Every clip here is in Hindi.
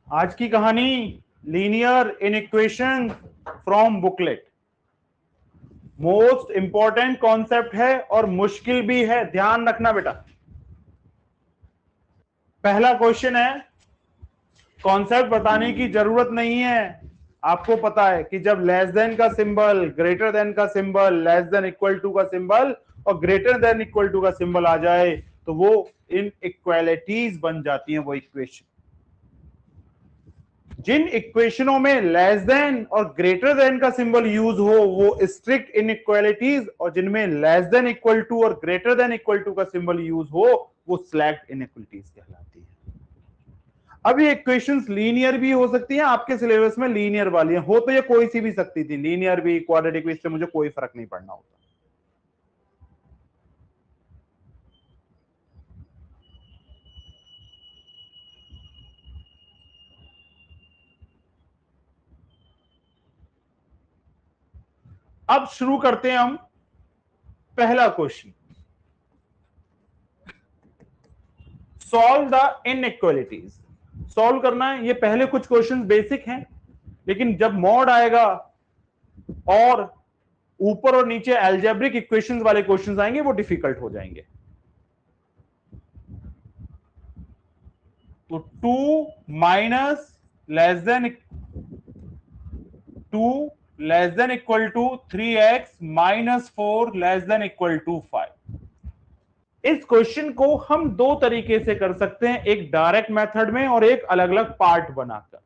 आज की कहानी linear inequation from booklet. Most important concept है और मुश्किल भी है, ध्यान रखना बेटा। पहला क्वेश्चन है, कॉन्सेप्ट बताने की जरूरत नहीं है, आपको पता है कि जब लेस देन का सिंबल, ग्रेटर देन का symbol, less than equal to का सिंबल और ग्रेटर देन इक्वल टू का सिंबल आ जाए तो वो इनइक्वालिटीज बन जाती हैं, वो इक्वेशन। जिन इक्वेशनों में लेस देन और ग्रेटर देन का सिंबल यूज हो वो स्ट्रिक्ट इनइक्वालिटीज, और जिनमें लेस देन इक्वल टू और ग्रेटर देन इक्वल टू का सिंबल यूज हो वो स्लैक्ड इनइक्वालिटीज कहलाती है। अब ये इक्वेशंस लीनियर भी हो सकती हैं, आपके सिलेबस में लीनियर वाली हैं, हो तो ये कोई सी भी सकती थी, लीनियर भी, क्वाड्रेटिक भी, इससे मुझे कोई फर्क नहीं पड़ना होता। अब शुरू करते हैं हम पहला question. Solve the inequalities. Solve करना है, ये पहले कुछ क्वेश्चंस बेसिक हैं, लेकिन जब मॉड आएगा और ऊपर और नीचे अलजेब्रिक इक्वेशंस वाले क्वेश्चंस आएंगे वो डिफिकल्ट हो जाएंगे। तो 2 minus less than 2 less than equal to 3x minus 4 less than equal to 5। इस क्वेश्चन को हम दो तरीके से कर सकते हैं, एक डायरेक्ट मेथड में और एक अलग अलग पार्ट बनाकर।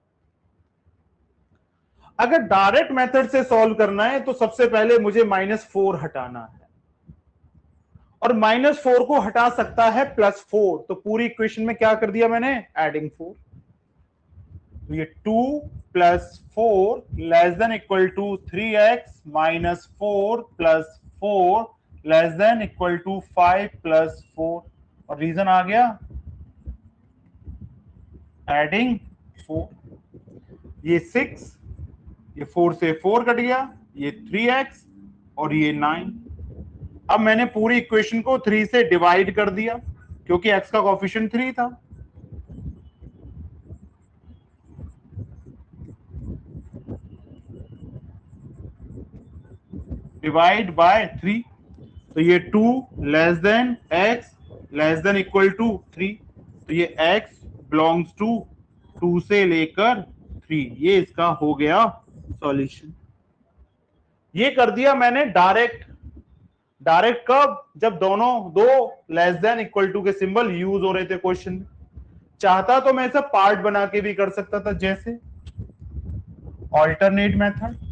अगर डायरेक्ट मेथड से सॉल्व करना है तो सबसे पहले मुझे -4 हटाना है, और -4 को हटा सकता है +4, तो पूरी इक्वेशन में क्या कर दिया मैंने, एडिंग 4। तो ये 2 + 4 less than equal to 3x minus 4 + 4 less than equal to 5 + 4, और रीजन आ गया एडिंग 4। ये 6, ये 4 से 4 कट गया, ये 3x और ये 9। अब मैंने पूरी इक्वेशन को 3 से डिवाइड कर दिया क्योंकि x का कोएफिशिएंट 3 था। डिवाइड बाय 3, तो ये 2 less than x less than equal to 3, तो ये x बिलोंग्स टू 2 से लेकर 3, ये इसका हो गया सॉल्यूशन। ये कर दिया मैंने डायरेक्ट। डायरेक्ट कब, जब दोनों दो लेस देन इक्वल टू के सिंबल यूज हो रहे थे क्वेश्चन में। चाहता तो मैं इसे पार्ट बना के भी कर सकता था, जैसे ऑल्टरनेट मेथड।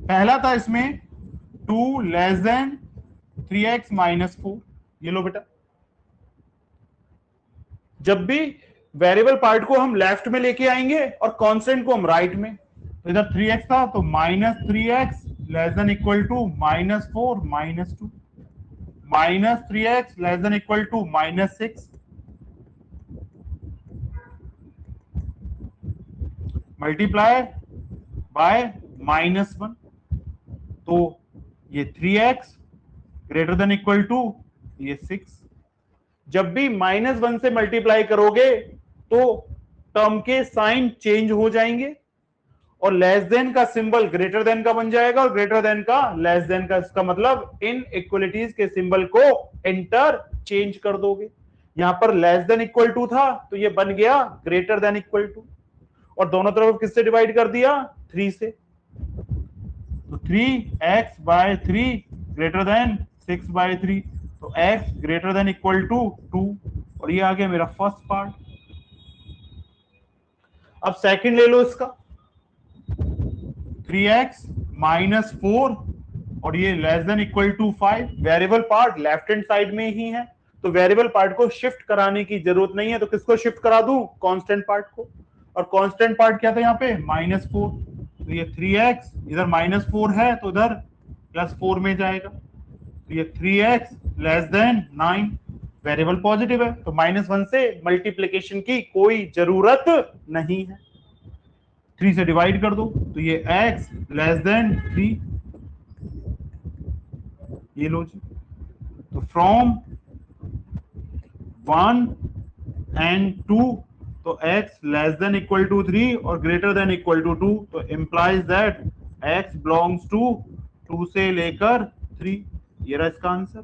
पहला था इसमें 2 लेस देन 3x माइनस 4, ये लो बेटा। जब भी वेरिएबल पार्ट को हम लेफ्ट में लेके आएंगे और कांस्टेंट को हम राइट में, तो इधर 3x था तो -3x less than equal to -4 -2, -3x less than equal to -6, multiply by -1, तो ये 3x greater than equal to ये 6। जब भी -1 से मल्टीप्लाई करोगे तो टर्म के साइन चेंज हो जाएंगे, और लेस देन का सिंबल ग्रेटर देन का बन जाएगा और ग्रेटर देन का लेस देन का। इसका मतलब इन इक्वलिटीज के सिंबल को इंटर चेंज कर दोगे। यहां पर लेस देन इक्वल टू था तो ये बन गया ग्रेटर देन इक्वल टू, और दोनों तरफ किससे डिवाइड कर दिया, 3 से। तो 3x बाय 3 ग्रेटर देन 6/3, तो x greater than equal to 2, और ये आ गया मेरा फर्स्ट पार्ट। अब सेकंड ले लो इसका, 3x माइनस 4 और ये less than equal to 5। Variable part left hand side में ही है तो वेरिएबल पार्ट को शिफ्ट कराने की जरूरत नहीं है, तो किसको शिफ्ट करा दूं, कांस्टेंट पार्ट को। और कांस्टेंट पार्ट क्या था यहाँ पे, -4, तो ये 3x इधर -4 है तो इधर +4 में जाएगा, तो ये 3x less then 9, variable positive है तो -1 से मल्टीप्लिकेशन की कोई जरूरत नहीं है। 3 से डिवाइड कर दो तो ये x लेस देन 3, ये लो जी। तो फ्रॉम 1 एंड 2, तो x less than equal to 3 और ग्रेटर देन इक्वल टू 2, तो implies that x belongs to 2 से लेकर 3। ये रहा इसका आंसर।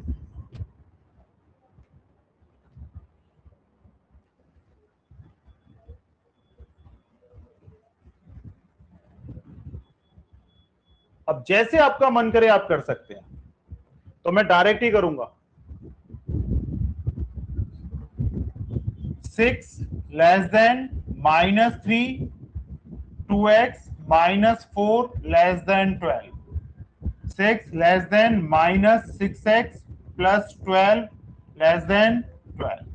अब जैसे आपका मन करे आप कर सकते हैं, तो मैं डायरेक्ट ही करूंगा। 6 less than -3, 2x -4 less then 12, 6 less than -6x plus 12 less than 12।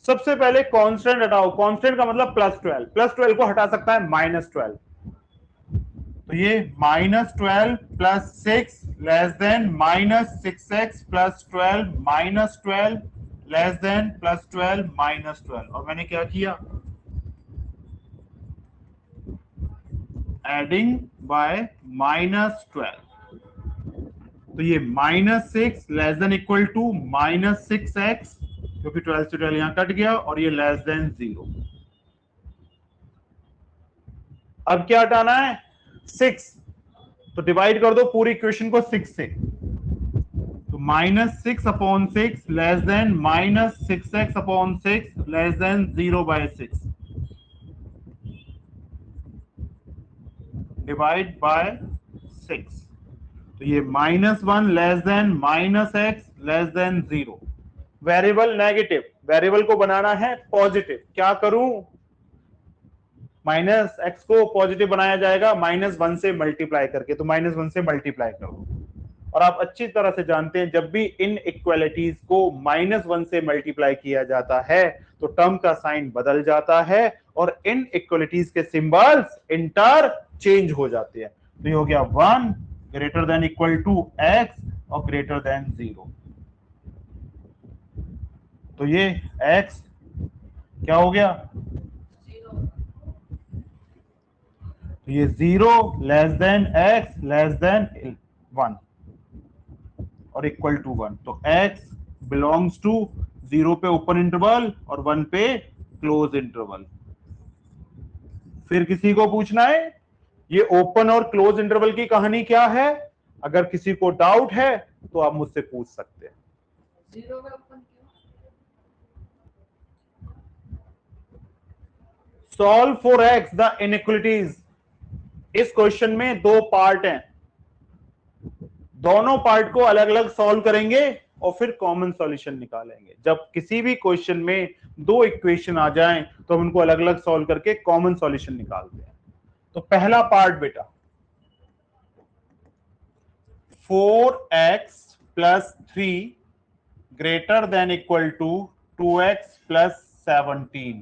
सबसे पहले कांस्टेंट हटाओ, कांस्टेंट का मतलब +12, +12 को हटा सकता है -12, तो ये -12 plus 6 less than -6x plus 12 -12 less than +12 -12, और मैंने क्या किया, एडिंग बाय -12, तो ये -6 less than equal to -6x, क्योंकि 12 से 12 यहां कट गया, और ये लेस देन 0। अब क्या हटाना है, 6, तो डिवाइड कर दो पूरी इक्वेशन को 6 से, तो -6/6 less than -6x/6 less than 0/6, divide by 6, तो ये -1 less than -x less then 0। Variable negative, variable को बनाना है पॉजिटिव, क्या करूं, -x को पॉजिटिव बनाया जाएगा -1 से मल्टीप्लाई करके, तो -1 से मल्टीप्लाई करो। और आप अच्छी तरह से जानते हैं जब भी इन इक्वालिटीज को -1 से मल्टीप्लाई किया जाता है तो टर्म का साइन बदल जाता है और इन इक्वालिटीज के सिंबल्स इंटरचेंज हो जाते हैं। तो ये हो गया 1 greater than equal to x और ग्रेटर देन 0, तो ये x क्या हो गया, तो ये 0 less than x less then 1 और इक्वल टू 1, तो x बिलोंग्स टू 0 पे ओपन इंटरवल और 1 पे क्लोज इंटरवल। फिर किसी को पूछना है ये ओपन और क्लोज इंटरवल की कहानी क्या है, अगर किसी को डाउट है तो आप मुझसे पूछ सकते हैं। 0 में open solve for x the inequalities, इस क्वेश्चन में दो पार्ट हैं, दोनों पार्ट को अलग अलग सॉल्व करेंगे और फिर कॉमन सॉल्यूशन निकालेंगे। जब किसी भी क्वेश्चन में दो इक्वेशन आ जाएं तो हम उनको अलग अलग सॉल्व करके कॉमन सॉल्यूशन निकालते हैं। तो पहला पार्ट बेटा, 4x plus 3 greater than equal to 2x plus 17,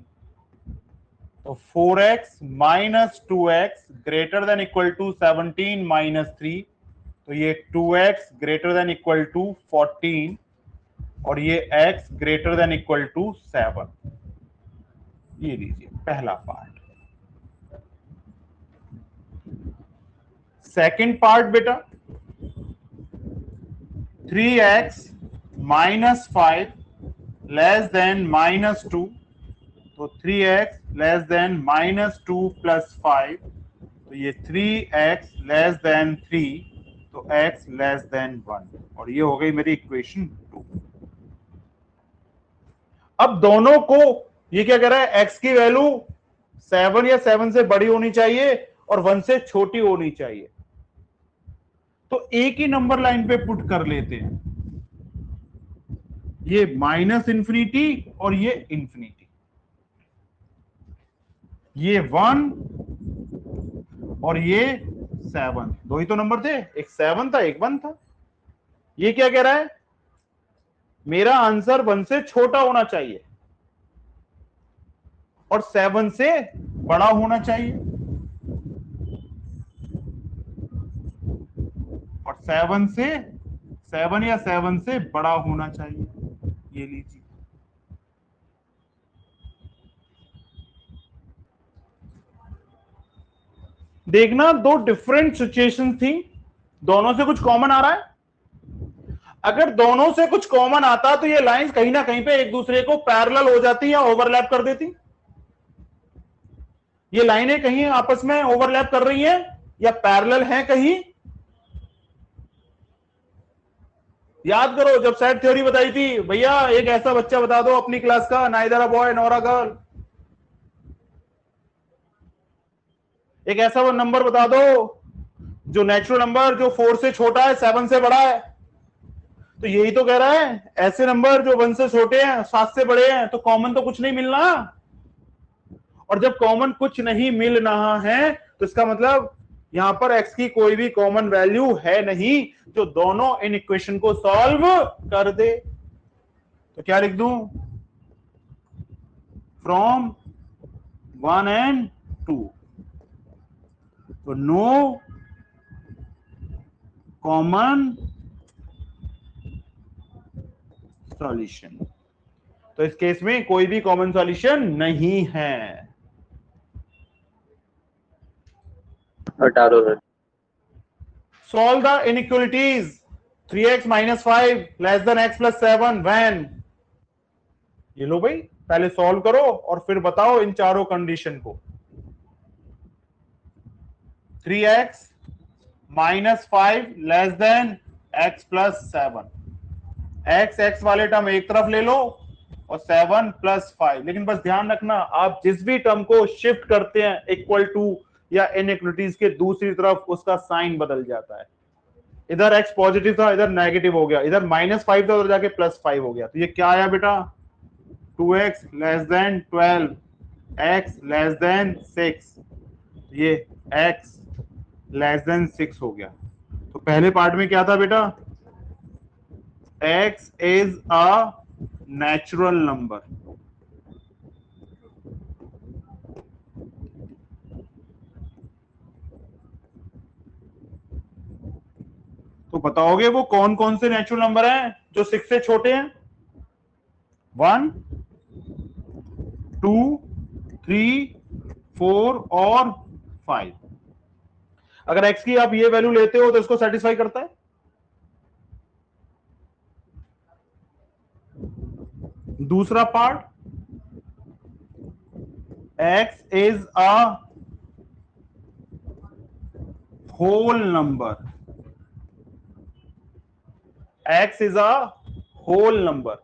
तो 4x minus 2x greater than equal to 17 minus 3, तो ये 2x greater than equal to 14 और ये x greater than equal to 7। ये लीजिए पहला पार्ट। सेकंड पार्ट बेटा, 3x माइनस 5 लेस देन -2, तो 3x लेस देन -2 प्लस 5, तो ये 3x लेस देन 3, तो x लेस देन 1, और ये हो गई मेरी इक्वेशन 2। अब दोनों को ये क्या कह रहा है, x की वैल्यू 7 या 7 से बड़ी होनी चाहिए और 1 से छोटी होनी चाहिए, तो एक ही नंबर लाइन पे पुट कर लेते हैं, ये -इन्फिनिटी और ये इन्फिनिटी, ये 1 और ये 7, दो ही तो नंबर थे, एक 7 था एक 1 था। ये क्या कह रहा है, मेरा आंसर 1 से छोटा होना चाहिए और 7 से बड़ा होना चाहिए, और 7 या 7 से बड़ा होना चाहिए। ये लीजिए, देखना दो डिफरेंट सिचुएशन थी, दोनों से कुछ कॉमन आ रहा है। अगर दोनों से कुछ कॉमन आता तो ये लाइंस कहीं ना कहीं पे एक दूसरे को पैरेलल हो जाती या ओवरलैप कर देती। ये लाइनें कहीं आपस में ओवरलैप कर रही हैं या पैरेलल हैं कहीं। याद करो जब सेट थ्योरी बताई थी, भैया एक ऐसा बच्चा बता दो अपनी क्लास का, neither a boy nor a girl, एक ऐसा वो नंबर बता दो जो नेचुरल नंबर जो 4 से छोटा है 7 से बड़ा है। तो यही तो कह रहा है, ऐसे नंबर जो 1 से छोटे हैं 7 से बड़े हैं, तो कॉमन तो कुछ नहीं मिलना। और जब कॉमन कुछ नहीं मिल रहा है तो इसका मतलब यहां पर x की कोई भी कॉमन वैल्यू है नहीं जो दोनों इन इक्वेशन को सॉल्व कर दे। तो क्या लिख दूं, फ्रॉम 1 एंड 2, तो नो कॉमन सॉल्यूशन। तो इस केस में कोई भी कॉमन सॉल्यूशन नहीं है। हटा दो sir. Solve the inequalities 3x minus 5 less than x plus 7 when। ये लो भाई, पहले सॉल्व करो और फिर बताओ इन चारों कंडीशन को। 3x minus 5 less than x plus 7, x वाले टर्म एक तरफ ले लो और 7 प्लस 5। लेकिन बस ध्यान रखना, आप जिस भी टर्म को शिफ्ट करते हैं इक्वल टू या इनइक्वलिटीज के दूसरी तरफ, उसका साइन बदल जाता है। इधर x पॉजिटिव था, इधर नेगेटिव हो गया, इधर -5 था, उधर जाके +5 हो गया। तो ये क्या आया बेटा, 2x less than 12, x less then 6, ये x लेस देन 6 हो गया। तो पहले पार्ट में क्या था बेटा, x is a natural number, तो बताओगे वो कौन कौन से नेचुरल नंबर हैं जो 6 से छोटे हैं। 1, 2, 3, 4 और 5। अगर x की आप ये वैल्यू लेते हो तो इसको सेटिस्फाई करता है। दूसरा part, x is a whole number, x is a whole number.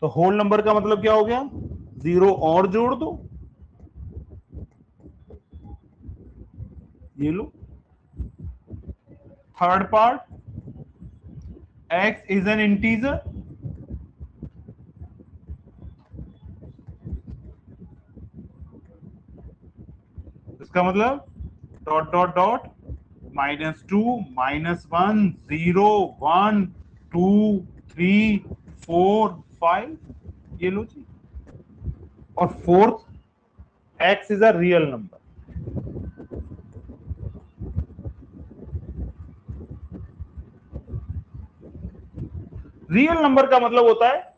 तो होल नंबर का मतलब क्या हो गया, 0 और जोड़ दो, ये लो। Third part, x is an integer, इसका मतलब डॉट डॉट डॉट -2, -1, 0, 1, 2, 3, 4, 5, ये लो जी। और fourth, x is a real number. Real number का मतलब होता है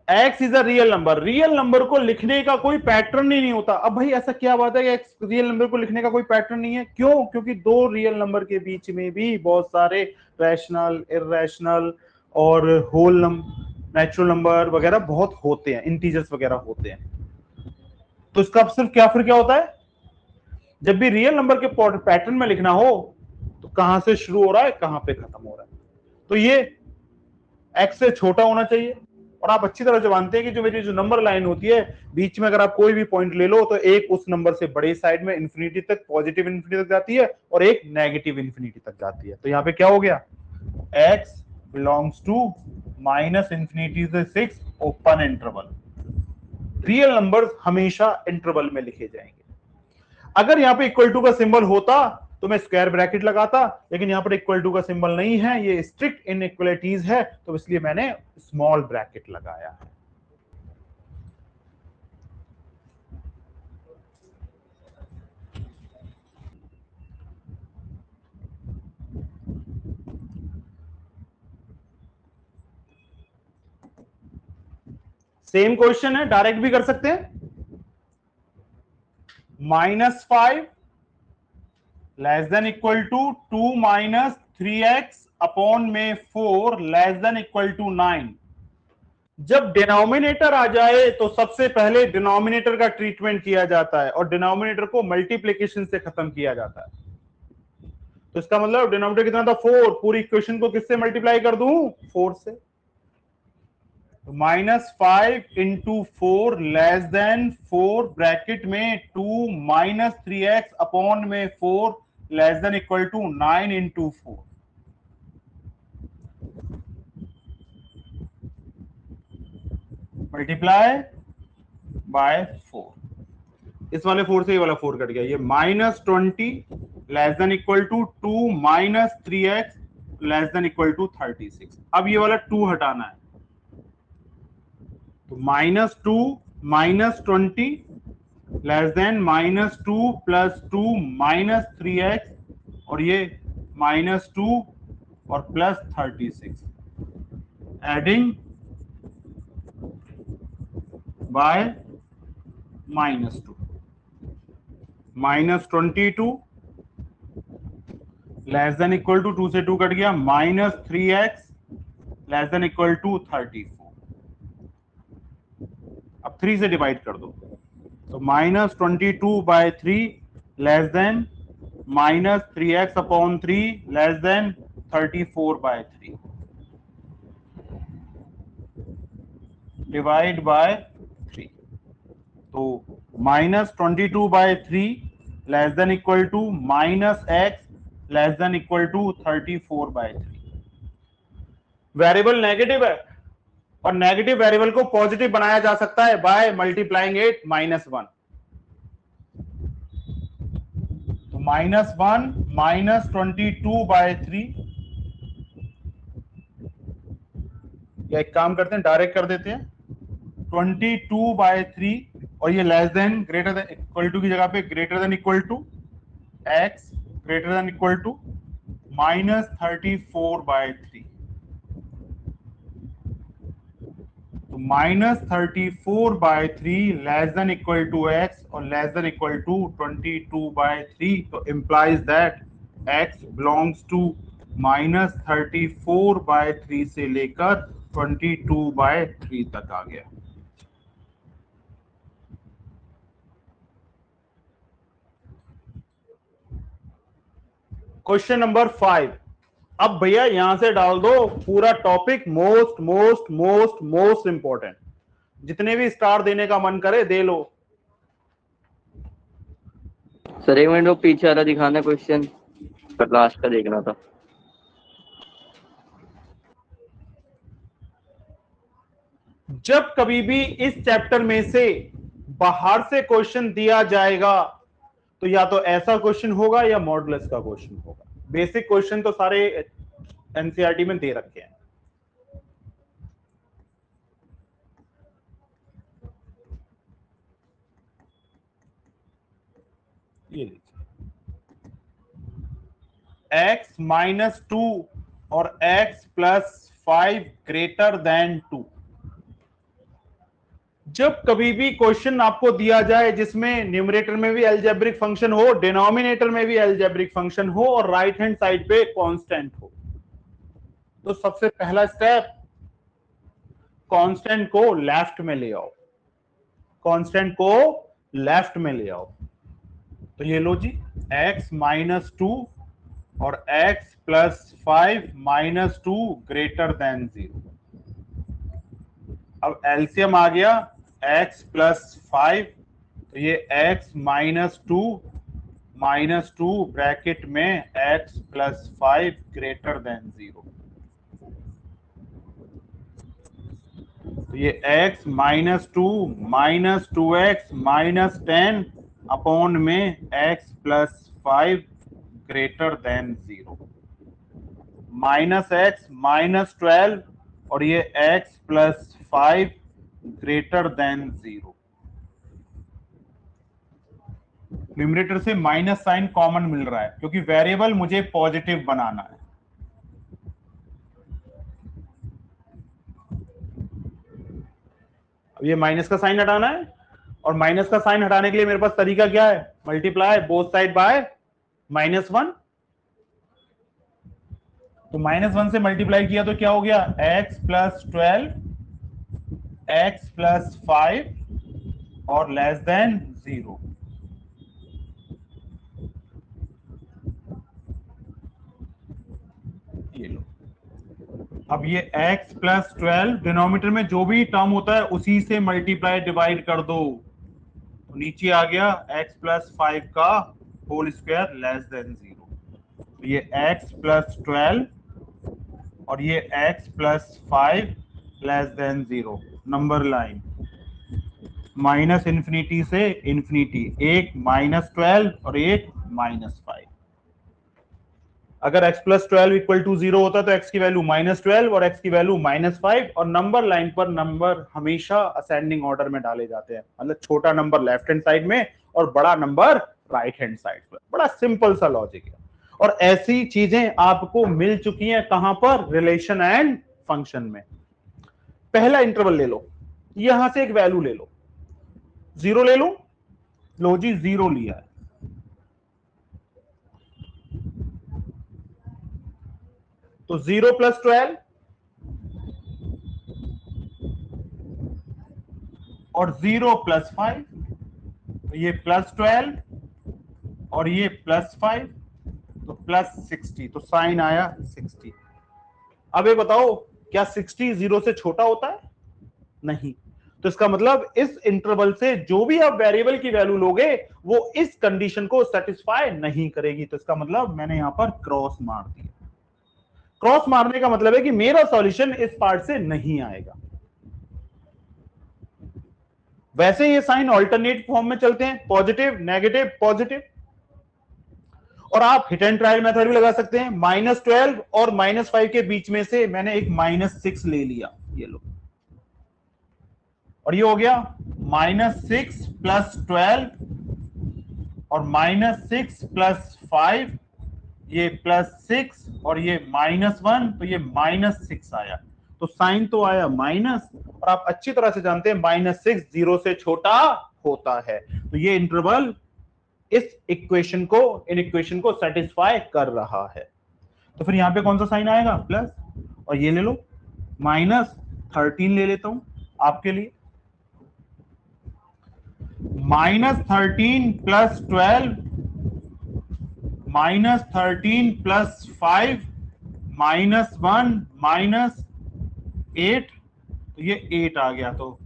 x is a real number. Real number को लिखने का कोई पैटर्न ही नहीं होता। अब भाई ऐसा क्या बात है कि x रियल नंबर को लिखने का कोई पैटर्न नहीं है, क्यों, क्योंकि दो रियल नंबर के बीच में भी बहुत सारे रैशनल, इररेशनल और होल नंबर, नेचुरल नंबर वगैरह बहुत होते हैं, इंटीजर्स वगैरह होते हैं। तो इसका सिर्फ क्या फिर क्या होता है, जब भी रियल नंबर के पैटर्न में लिखना हो तो कहां से शुरू हो रहा है कहां पे खत्म हो रहा है। तो ये x से छोटा होना चाहिए। और आप अच्छी तरह से जानते हैं कि जो मेरी जो नंबर लाइन होती है, बीच में अगर आप कोई भी पॉइंट ले लो तो एक उस नंबर से बड़े साइड में इंफिनिटी तक, पॉजिटिव इंफिनिटी तक जाती है और एक नेगेटिव इंफिनिटी तक जाती है। तो यहां पे क्या हो गया, x बिलोंग्स टू -इंफिनिटी से 6 ओपन इंटरवल। रियल नंबर्स हमेशा इंटरवल में लिखे जाएंगे। अगर यहां पे इक्वल टू का सिंबल होता तो मैं स्क्वायर ब्रैकेट लगाता, लेकिन यहां पर इक्वल टू का सिंबल नहीं है, ये स्ट्रिक्ट इनइक्वालिटीज है, तो इसलिए मैंने स्मॉल ब्रैकेट लगाया है। सेम क्वेश्चन है, डायरेक्ट भी कर सकते हैं। -5 less than equal to 2 minus 3x upon में 4 लेस देन इक्वल टू 9। जब डिनोमिनेटर आ जाए तो सबसे पहले डिनोमिनेटर का ट्रीटमेंट किया जाता है और डिनोमिनेटर को मल्टीप्लिकेशन से खत्म किया जाता है। तो इसका मतलब डिनोमिनेटर कितना था 4, पूरी इक्वेशन को किससे मल्टीप्लाई कर दूं 4 से। -5 इंटू 4 लेस देन 4 ब्रैकेट में 2 माइनस 3x अपॉन में 4 less than equal to 9 into 4। Multiply by 4। इस वाले 4 से ये वाला 4 कट गया। ये -20 less than equal to 2 minus 3x less than equal to 36। अब ये वाला 2 हटाना है तो -2 minus 20 less than -2 plus 2 minus 3x और ये -2 और प्लस 36 adding by -2 -22 less than equal to 2 से 2 कट गया -3x less than equal to 34। अब 3 से डिवाइड कर दो तो -22 by 3 less than -3x upon 3 less than 34 by 3 divide by 3। तो -22 by 3 less than equal to -x less than equal to 34 by 3। Variable negative है और नेगेटिव वेरिएबल को पॉजिटिव बनाया जा सकता है बाय मल्टीप्लाइंग इट -1। तो -1 -22 बाय 3 या एक काम करते हैं डायरेक्ट कर देते हैं 22 बाय 3 और ये less than greater than equal to की जगह पे greater than equal to x greater than equal to -34 by 3। तो -34 by 3 less than equal to x और less than equal to 22 by 3। तो implies that x belongs to -34 by 3 से लेकर 22 बाय 3 तक आ गया। Question number 5। अब भैया यहां से डाल दो पूरा topic most most most most important. जितने भी स्टार देने का मन करे दे लो। सर एक मिनट, वो पीछे वाला दिखाना क्वेश्चन, पर लास्ट का देखना था। जब कभी भी इस चैप्टर में से बाहर से क्वेश्चन दिया जाएगा तो या तो ऐसा क्वेश्चन होगा या मॉडुलस का क्वेश्चन होगा। बेसिक क्वेश्चन तो सारे एनसीईआरटी में दे रखे हैं। ये x -2 और x + 5 ग्रेटर देन 2। जब कभी भी क्वेश्चन आपको दिया जाए जिसमें न्यूमरेटर में भी अलजेब्रिक फंक्शन हो, डिनोमिनेटर में भी अलजेब्रिक फंक्शन हो और राइट हैंड साइड पे कांस्टेंट हो, तो सबसे पहला स्टेप कांस्टेंट को लेफ्ट में ले आओ। कांस्टेंट को लेफ्ट में ले आओ तो ये लो जी x -2 और x + 5 -2 ग्रेटर देन 0। अब एलसीएम आ गया x + 5 तो ये x -2 ब्रैकेट में x + 5 ग्रेटर देन 0। तो ये x -2 -2x -10 अपॉन में x + 5 ग्रेटर देन 0 -x -12 और ये x + 5 ग्रेटर देन 0। न्यूमरेटर से माइनस साइन कॉमन मिल रहा है क्योंकि वेरिएबल मुझे पॉजिटिव बनाना है। अब ये माइनस का साइन हटाना है और माइनस का साइन हटाने के लिए मेरे पास तरीका क्या है? मल्टीप्लाई बोथ साइड बाय -1, तो -1 से मल्टीप्लाई किया तो क्या हो गया, x + 12 x + 5 और लेस देन 0। ये लो, अब ये x + 12 डिनोमिनेटर में जो भी टर्म होता है उसी से मल्टीप्लाई डिवाइड कर दो, तो नीचे आ गया x + 5 का होल स्क्वायर लेस देन 0। तो ये x + 12 और ये x + 5 less then 0। Number line -∞ से इंफिनिटी, एक -12 और एक -5। अगर x + 12 = 0 होता तो x की वैल्यू -12 और x की वैल्यू -5, और नंबर लाइन पर नंबर हमेशा असेंडिंग ऑर्डर में डाले जाते हैं, मतलब छोटा नंबर लेफ्ट हैंड साइड में और बड़ा नंबर राइट हैंड साइड पर। बड़ा सिंपल सा लॉजिक है, और ऐसी चीजें आपको मिल चुकी हैं कहां पर, रिलेशन एंड फंक्शन में। पहला इंटरवल ले लो, यहां से एक वैल्यू ले लो, 0 ले लो जी, 0 लिया है, तो 0 + 12 और 0 + 5, तो ये +12 और ये +5, तो +60, तो साइन आया 60। अब ये बताओ, क्या 60 0 से छोटा होता है? नहीं। तो इसका मतलब इस इंटरवल से जो भी आप वेरिएबल की वैल्यू लोगे वो इस कंडीशन को सेटिस्फाई नहीं करेगी, तो इसका मतलब मैंने यहां पर क्रॉस मार दिया। क्रॉस मारने का मतलब है कि मेरा सॉल्यूशन इस पार्ट से नहीं आएगा। वैसे ये साइन ऑल्टरनेट फॉर्म में चलते हैं, पॉजिटिव नेगेटिव पॉजिटिव, और आप हिट एंड ट्रायल मेथड भी लगा सकते हैं। -12 और -5 के बीच में से मैंने एक -6 ले लिया, ये लो, और ये हो गया -6 + 12 और -6 + 5, ये +6 और ये -1, तो ये -6 आया, तो साइन तो आया माइनस, और आप अच्छी तरह से जानते हैं -6 0 से छोटा होता है, तो ये इंटरवल इस इक्वेशन को, इन इक्वेशन को सेटिस्फाई कर रहा है। तो फिर यहां पे कौन सा साइन आएगा, प्लस, और ये ले लो -13 ले लेता हूं आपके लिए, -13 + 12 -13 + 5 -1 -8, तो ये 8 आ गया, तो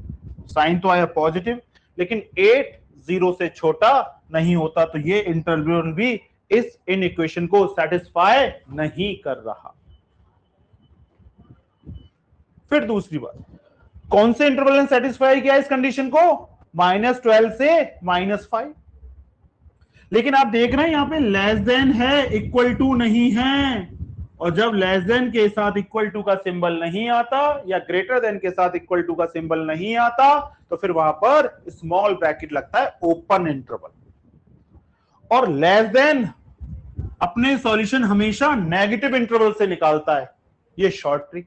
साइन तो आया पॉजिटिव, लेकिन 8 0 से छोटा नहीं होता, तो ये इंटरवल भी इस इन इक्वेशन को सेटिस्फाई नहीं कर रहा। फिर दूसरी बात, कौन से इंटरवल ने सेटिस्फाई किया इस कंडीशन को, -12 से -5, लेकिन आप देख रहे हैं यहां पे लेस देन है, इक्वल टू नहीं है, और जब लेस देन के साथ इक्वल टू का सिंबल नहीं आता या ग्रेटर देन के साथ इक्वल टू का सिंबल नहीं आता, तो फिर वहां पर स्मॉल ब्रैकेट लगता है, ओपन इंटरवल। और लेस देन अपने सॉल्यूशन हमेशा नेगेटिव इंटरवल से निकालता है, ये शॉर्ट ट्रिक,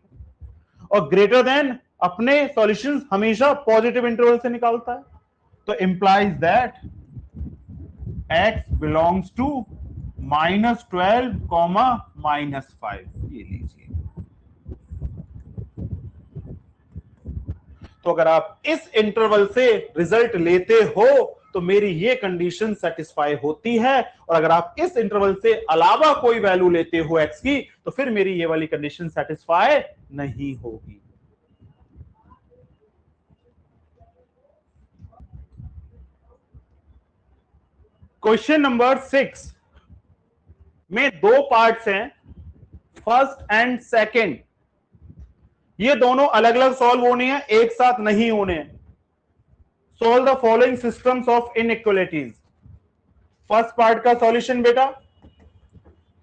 और ग्रेटर देन अपने सॉल्यूशंस हमेशा पॉजिटिव इंटरवल से निकालता है, तो implies that x belongs to -12, -5, ये लीजिए। तो अगर आप इस इंटरवल से रिजल्ट लेते हो तो मेरी ये कंडीशन सेटिस्फाई होती है, और अगर आप इस इंटरवल से अलावा कोई वैल्यू लेते हो x की, तो फिर मेरी ये वाली कंडीशन सेटिस्फाई नहीं होगी। क्वेश्चन नंबर 6 में 2 पार्ट्स हैं, फर्स्ट एंड सेकंड, ये दोनों अलग अलग सॉल्व होने हैं, एक साथ नहीं होने हैं। Solve the following systems of inequalities. First part का सॉल्यूशन बेटा,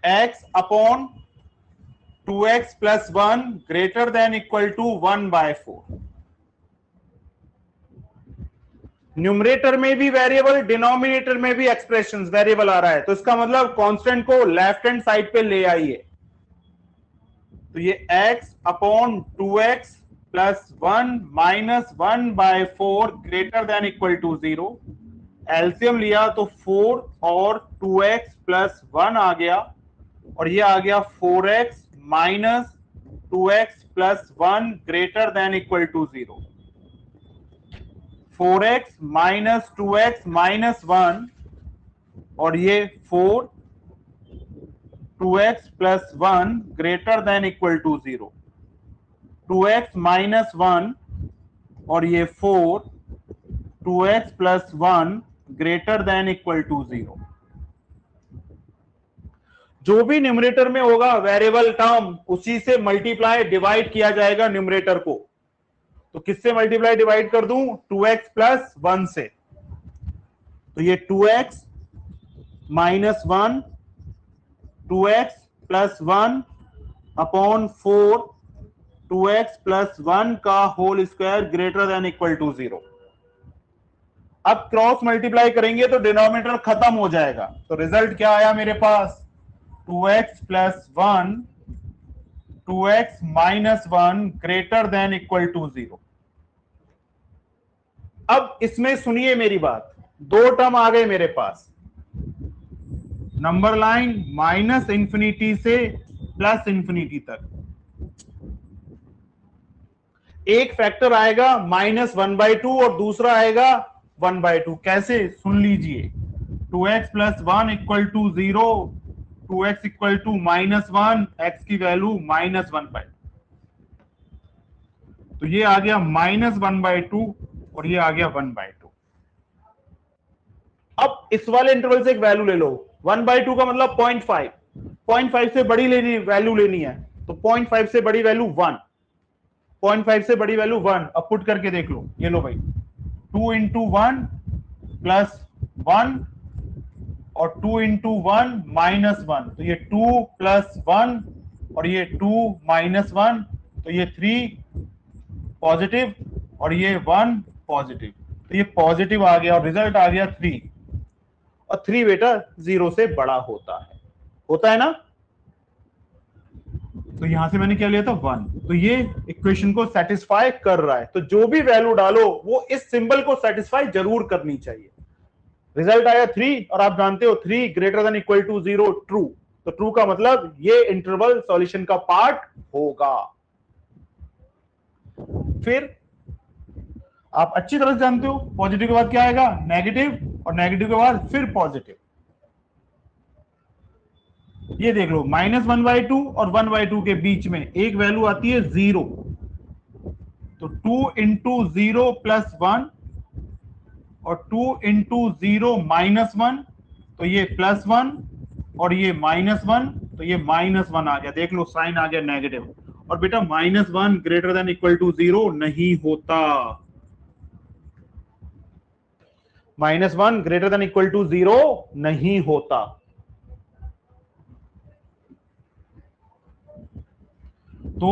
x upon 2x + 1 greater than equal to 1/4। Numerator में भी वेरिएबल, डिनोमिनेटर में भी एक्सप्रेशंस वेरिएबल आ रहा है, तो इसका मतलब कांस्टेंट को लेफ्ट हैंड साइड पे ले आइए, तो ये x upon 2x + 1 - 1/4 greater than equal to 0, LCM लिया तो 4 और 2x प्लस 1 आ गया, और ये आ गया 4x minus 2x plus 1 greater than equal to 0। 4x minus 2x minus 1, और ये 4 2x plus 1 greater than equal to 0। 2x minus 1 और ये 4 2x plus 1 greater than equal to 0। जो भी न्यूमरेटर में होगा वेरिएबल टर्म, उसी से मल्टीप्लाई डिवाइड किया जाएगा न्यूमरेटर को। तो किससे मल्टीप्लाई डिवाइड कर दूं? 2x प्लस 1 से। तो ये 2x minus 1 2x plus 1 upon 4 2x plus 1 का whole square greater than equal to 0। अब क्रॉस मल्टीप्लाई करेंगे तो डिनोमिनेटर खत्म हो जाएगा। तो रिजल्ट क्या आया मेरे पास? 2x plus 1 2x minus 1 greater than equal to 0। अब इसमें सुनिए मेरी बात, दो टर्म आ गए मेरे पास। नंबर लाइन माइनस इंफिनिटी से प्लस इंफिनिटी तक। एक फैक्टर आएगा -1/2 और दूसरा आएगा 1/2। कैसे? सुन लीजिए। 2x plus 1 equal to 0, 2x equal to -1, x की वैल्यू -1/2। तो ये आ गया -1/2 और ये आ गया 1/2। अब इस वाले इंटरवल से एक वैल्यू ले लो। 1/2 का मतलब 0.5, 0.5 से बड़ी वैल्यू लेनी है। तो 0.5 से बड़ी वैल्यू 1, 0.5 से बड़ी वैल्यू 1। अब पुट करके देख लो। ये लो भाई, 2 इंटू 1 प्लस 1 और 2 इंटू 1 माइनस 1। तो ये 2 प्लस 1 और ये 2 माइनस 1, तो ये 3 पॉजिटिव और ये 1 पॉजिटिव। तो ये पॉजिटिव आ गया और रिजल्ट आ गया 3। और 3 बेटा 0 से बड़ा होता है ना। तो यहां से मैंने क्या लिया था? 1। तो ये इक्वेशन को सेटिस्फाई कर रहा है। तो जो भी वैल्यू डालो वो इस सिंबल को सेटिस्फाई जरूर करनी चाहिए। रिजल्ट आया 3, और आप जानते हो 3 greater than equal to 0 true. तो ट्रू का मतलब ये इंटरवल सॉल्यूशन का पार्ट होगा। फिर आप अच्छी तरह से जानते हो पॉजिटिव के बाद क्या आएगा? नेगेटिव, और नेगेटिव के बाद फिर पॉजिटिव। ये देख लो, -1/2 और 1/2 के बीच में एक वैल्यू आती है 0। तो 2 इंटू 0 प्लस 1 और 2 इंटू 0 माइनस 1, तो ये +1 और ये -1, तो ये -1 आ गया। देख लो साइन आ गया नेगेटिव। और बेटा -1 ग्रेटर देन इक्वल टू 0 नहीं होता। -1 ग्रेटर देन इक्वल टू 0 नहीं होता। तो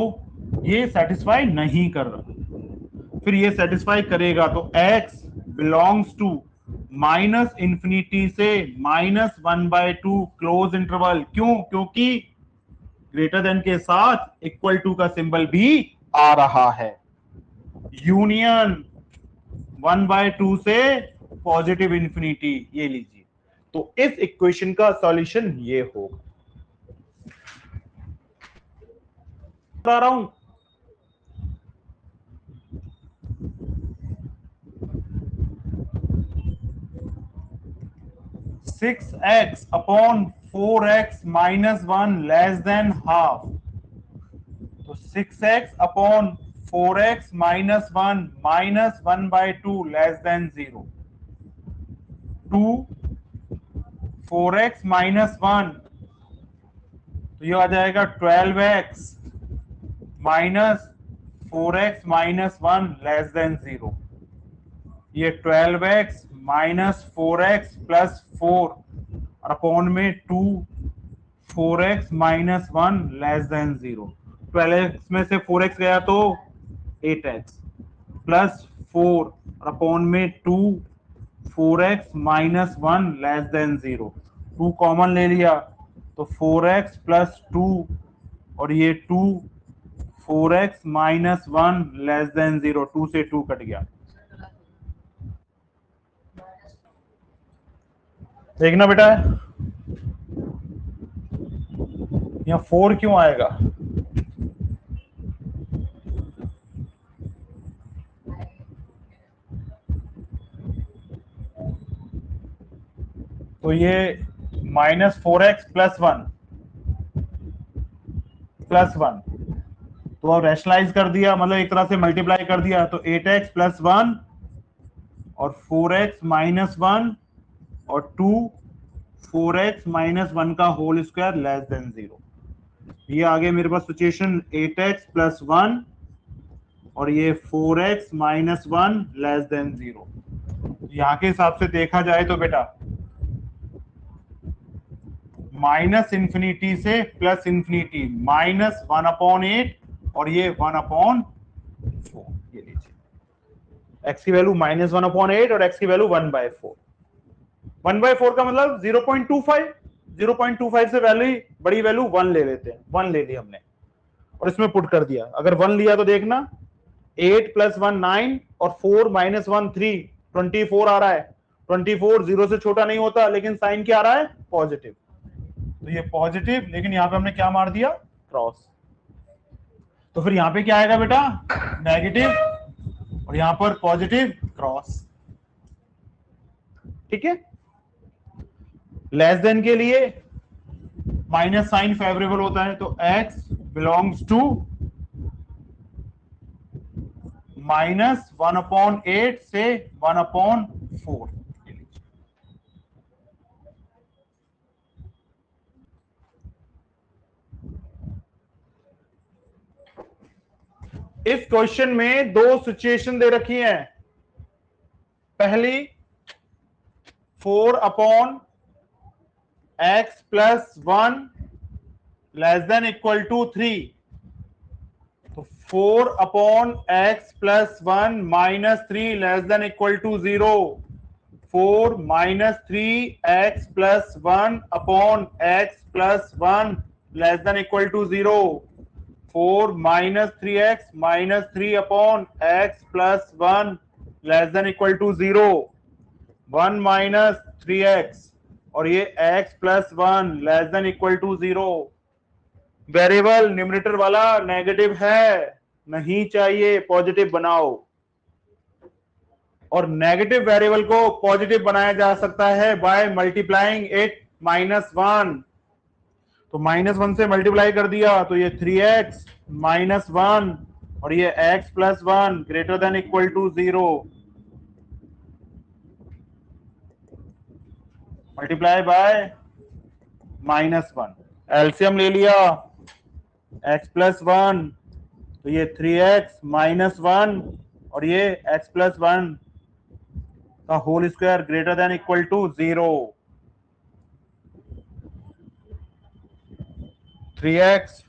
ये सेटिस्फाई नहीं कर रहा। फिर ये सेटिस्फाई करेगा तो x belongs to minus infinity से -1/2 क्लोज इंटरवल। क्यों? क्योंकि ग्रेटर देन के साथ इक्वल टू का सिंबल भी आ रहा है। यूनियन 1/2 से पॉजिटिव इंफिनिटी, ये लीजिए। तो इस इक्वेशन का सॉल्यूशन ये होगा। आ रहा हूं 6x upon 4x minus 1 less than half. तो 6x upon 4x minus 1 minus 1/2 less than 0। 2 4x minus 1, तो ये आ जाएगा 12x minus 4x minus 1 less then 0। ये 12x माइनस 4x प्लस 4 और अपॉन में 2 4x minus 1 less then 0। 12x में से 4x गया तो 8x प्लस 4 और अपॉन में 2 4x minus 1 less then 0। 2 common ले लिया तो 4x प्लस 2 और ये 2 4x माइनस 1 लेस देन 0। 2 से 2 कट गया। देखना बेटा, यहाँ 4 क्यों आएगा? तो ये -4x + 1 तो अब रैशनलाइज कर दिया, मतलब एक तरह से मल्टीप्लाई कर दिया, तो 8x + 1 और 4x - 1 और 2 4x - 1 का होल स्क्वायर लेस देन 0। ये आगे मेरे पास सिचुएशन 8x + 1 और ये 4x - 1 लेस देन 0। यहाँ के हिसाब से देखा जाए तो बेटा -∞ से +∞, -1/8 और ये 1/4। ये लीजिए, x की वैल्यू -1/8 और x की वैल्यू 1/4। 1/4 का मतलब 0.25। 0.25 से वैल्यू बड़ी वैल्यू 1 ले लेते हैं। 1 ले ली हमने और इसमें पुट कर दिया। अगर 1 लिया तो देखना 8 + 1 9 और 4 - 1 3 24 आ रहा है। 24 0 से छोटा नहीं होता, लेकिन साइन क्या आ रहा है? पॉजिटिव। तो ये पॉजिटिव, लेकिन यहाँ पे हमने क्या मार दिया? क्रॉस। तो फिर यहाँ पे क्या आएगा बेटा? नेगेटिव, और यहाँ पर पॉजिटिव क्रॉस। ठीक है। लेस देन के लिए माइनस साइन फेवरेबल होता है, तो x बिलोंग्स टू -1/8 से 1/4। इस क्वेश्चन में दो सिचुएशन दे रखी हैं। पहली 4/x + 1 less than equal to 3। तो 4/x + 1 - 3 less than equal to 0। 4 - 3x + 1/x + 1 less than equal to 0। 4 - 3x - 3/x + 1 less than equal to 0। 1 - 3x और ये x + 1 less than equal to 0। Variable numerator वाला नेगेटिव है, नहीं चाहिए, पॉजिटिव बनाओ। और नेगेटिव वेरिएबल को पॉजिटिव बनाया जा सकता है बाय मल्टीप्लाइंग इट -1। तो -1 से मल्टीप्लाई कर दिया, तो ये 3x - 1 और ये x + 1 greater than equal to 0। Multiply by -1। LCM ले लिया, x + 1 तो ये 3x - 1 और ये x + 1 का whole square greater than equal to 0। 3x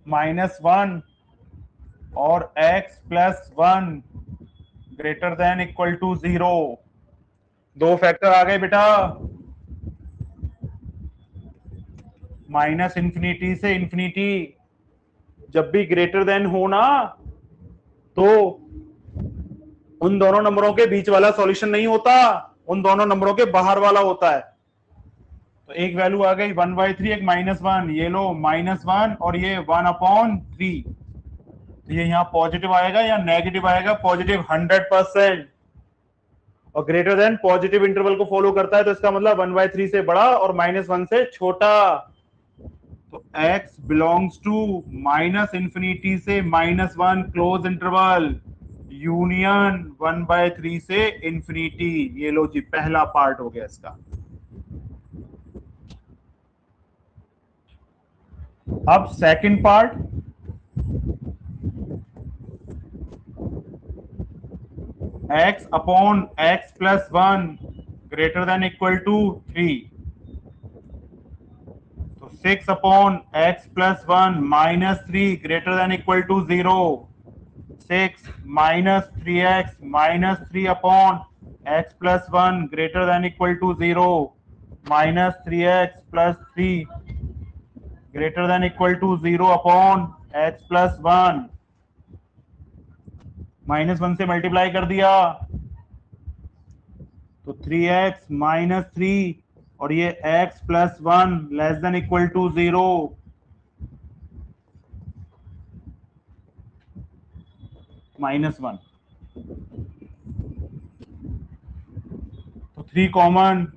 - 1 और x + 1 greater than equal to 0। दो फैक्टर आ गए बेटा। -∞ से इंफिनिटी जब भी ग्रेटर देन हो ना, तो उन दोनों नंबरों के बीच वाला सॉल्यूशन नहीं होता, उन दोनों नंबरों के बाहर वाला होता है। तो एक वैल्यू आ गई 1/3, एक -1, ये लो -1 और ये 1/3। तो ये यहाँ पॉजिटिव आएगा या नेगेटिव आएगा? पॉजिटिव 100%। और ग्रेटर देन पॉजिटिव इंटरवल को फॉलो करता है, तो इसका मतलब 1/3 से बड़ा और -1 से छोटा। तो x बिलोंग्स टू -∞ से -1 क्लोज इंटरवल यूनियन 1/3 से इंफिनिटी। ये लो जी, पहला पार्ट हो गया इसका। अब second part, x/x + 1 greater than equal to 3। तो 6/x + 1 - 3 greater than equal to 0। 6 - 3x - 3/x + 1 greater than equal to 0। -3x + 3 greater than equal to 0/x + 1। -1 से मल्टीप्लाई कर दिया, तो 3x माइनस 3 और ये x plus 1 less than equal to 0, -1, तो 3 कॉमन,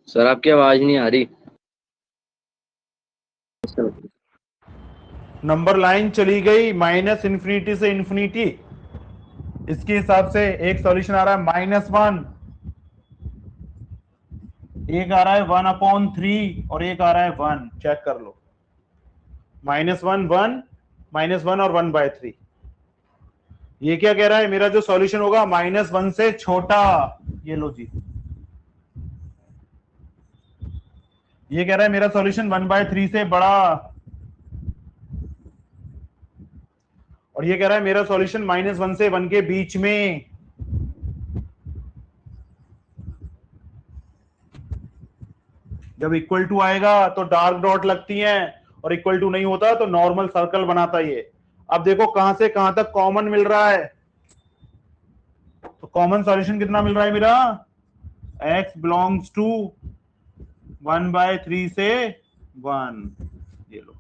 सर आपकी आवाज नहीं आ रही। नंबर लाइन चली गई माइनस इन्फिनिटी से इन्फिनिटी। इसके हिसाब से एक सॉल्यूशन आ रहा है -1, एक आ रहा है 1/3 और एक आ रहा है 1। चेक कर लो, -1 1, -1 और 1/3। ये क्या कह रहा है, मेरा जो सॉल्यूशन होगा -1 से छोटा। ये लो जी, ये कह रहा है मेरा सॉल्यूशन 1/3 से बड़ा, और ये कह रहा है मेरा सॉल्यूशन -1 से 1 के बीच में। जब इक्वल टू आएगा तो डार्क डॉट लगती हैं, और इक्वल टू नहीं होता तो नॉर्मल सर्कल बनाता ये। अब देखो कहां से कहां तक कॉमन मिल रहा है, तो कॉमन सॉल्यूशन कितना मिल रहा है मेरा, x बिलोंग्स टू 1/3 से 1। ये लो,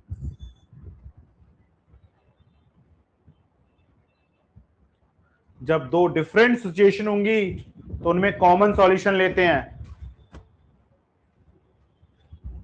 जब दो डिफरेंट सिचुएशन होंगी तो उनमें कॉमन सॉल्यूशन लेते हैं।